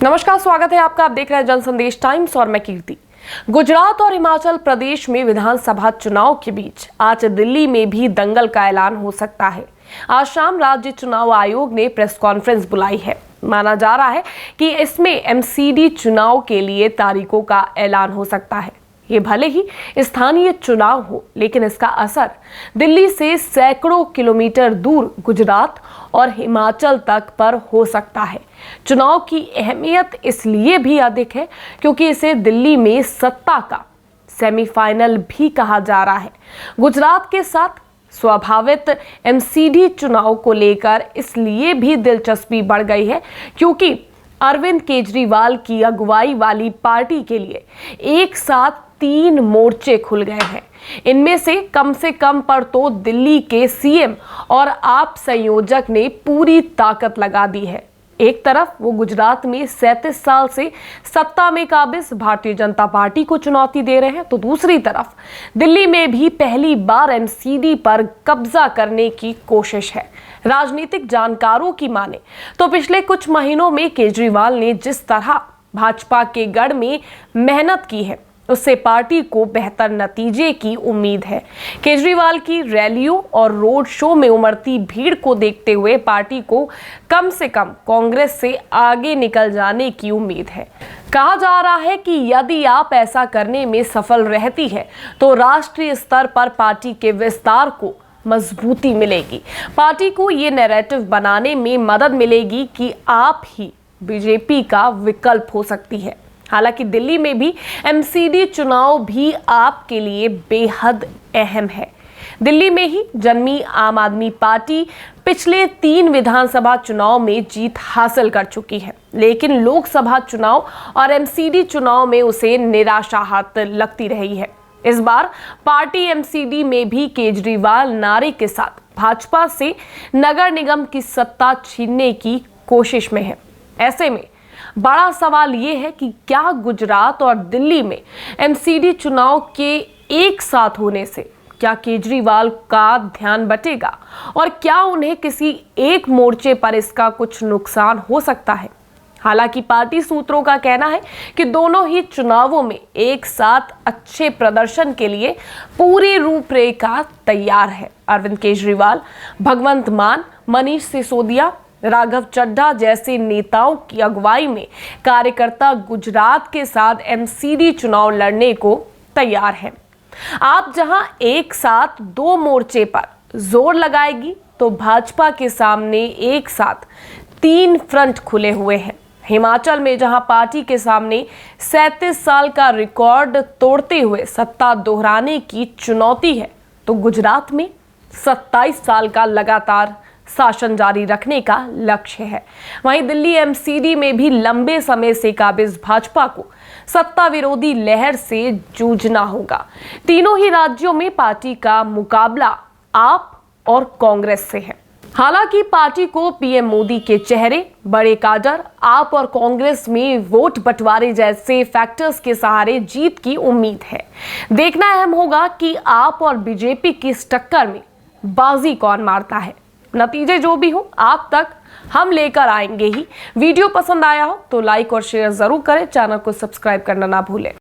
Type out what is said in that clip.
नमस्कार, स्वागत है आपका। आप देख रहे हैं जन संदेश टाइम्स और मैं कीर्ति। गुजरात और हिमाचल प्रदेश में विधानसभा चुनाव के बीच आज दिल्ली में भी दंगल का ऐलान हो सकता है। आज शाम राज्य चुनाव आयोग ने प्रेस कॉन्फ्रेंस बुलाई है। माना जा रहा है कि इसमें एमसीडी चुनाव के लिए तारीखों का ऐलान हो सकता है। ये भले ही स्थानीय चुनाव हो, लेकिन इसका असर दिल्ली से सैकड़ों किलोमीटर दूर गुजरात और हिमाचल तक पर हो सकता है। चुनाव की अहमियत इसलिए भी अधिक है क्योंकि इसे दिल्ली में सत्ता का सेमीफाइनल भी कहा जा रहा है। गुजरात के साथ स्वाभाविक एमसीडी चुनाव को लेकर इसलिए भी दिलचस्पी बढ़ गई है क्योंकि अरविंद केजरीवाल की अगुवाई वाली पार्टी के लिए एक साथ 3 मोर्चे खुल गए हैं। इनमें से कम पर तो दिल्ली के सीएम और आप संयोजक ने पूरी ताकत लगा दी है। एक तरफ वो गुजरात में 37 साल से सत्ता में काबिज भारतीय जनता पार्टी को चुनौती दे रहे हैं, तो दूसरी तरफ दिल्ली में भी पहली बार एमसीडी पर कब्जा करने की कोशिश है। राजनीतिक जानकारों की माने तो पिछले कुछ महीनों में केजरीवाल ने जिस तरह भाजपा के गढ़ में मेहनत की है, उससे पार्टी को बेहतर नतीजे की उम्मीद है। केजरीवाल की रैलियों और रोड शो में उमड़ती भीड़ को देखते हुए पार्टी को कम से कम कांग्रेस से आगे निकल जाने की उम्मीद है। कहा जा रहा है कि यदि आप ऐसा करने में सफल रहती है तो राष्ट्रीय स्तर पर पार्टी के विस्तार को मजबूती मिलेगी। पार्टी को ये नैरेटिव बनाने में मदद मिलेगी कि आप ही बीजेपी का विकल्प हो सकती है। हालांकि दिल्ली में भी एमसीडी चुनाव भी आपके लिए बेहद अहम है। दिल्ली में ही जन्मी आम आदमी पार्टी पिछले 3 विधानसभा चुनाव में जीत हासिल कर चुकी है, लेकिन लोकसभा चुनाव और एमसीडी चुनाव में उसे निराशा हाथ लगती रही है। इस बार पार्टी एमसीडी में भी केजरीवाल नारे के साथ भाजपा से नगर निगम की सत्ता छीनने की कोशिश में है। ऐसे में बड़ा सवाल ये है कि क्या गुजरात और दिल्ली में एमसीडी चुनाव के एक साथ होने से क्या केजरीवाल का ध्यान बटेगा और क्या उन्हें किसी एक मोर्चे पर इसका कुछ नुकसान हो सकता है। हालांकि पार्टी सूत्रों का कहना है कि दोनों ही चुनावों में एक साथ अच्छे प्रदर्शन के लिए पूरी रूपरेखा तैयार है। अरविंद केजरीवाल, भगवंत मान, मनीष सिसोदिया, राघव चड्ढा जैसे नेताओं की अगुवाई में कार्यकर्ता गुजरात के साथ एमसीडी चुनाव लड़ने को तैयार हैं। आप जहां एक साथ 2 मोर्चे पर जोर लगाएगी, तो भाजपा के सामने एक साथ 3 फ्रंट खुले हुए हैं। हिमाचल में जहां पार्टी के सामने 37 साल का रिकॉर्ड तोड़ते हुए सत्ता दोहराने की चुनौती है, तो गुजरात में 27 साल का लगातार शासन जारी रखने का लक्ष्य है। वहीं दिल्ली एमसीडी में भी लंबे समय से काबिज भाजपा को सत्ता विरोधी लहर से जूझना होगा। तीनों ही राज्यों में पार्टी का मुकाबला आप और कांग्रेस से है। हालांकि पार्टी को पीएम मोदी के चेहरे, बड़े काडर, आप और कांग्रेस में वोट बंटवारे जैसे फैक्टर्स के सहारे जीत की उम्मीद है। देखना अहम होगा कि आप और बीजेपी की इस टक्कर में बाजी कौन मारता है। नतीजे जो भी हो आप तक हम लेकर आएंगे ही। वीडियो पसंद आया हो तो लाइक और शेयर जरूर करें। चैनल को सब्सक्राइब करना ना भूलें।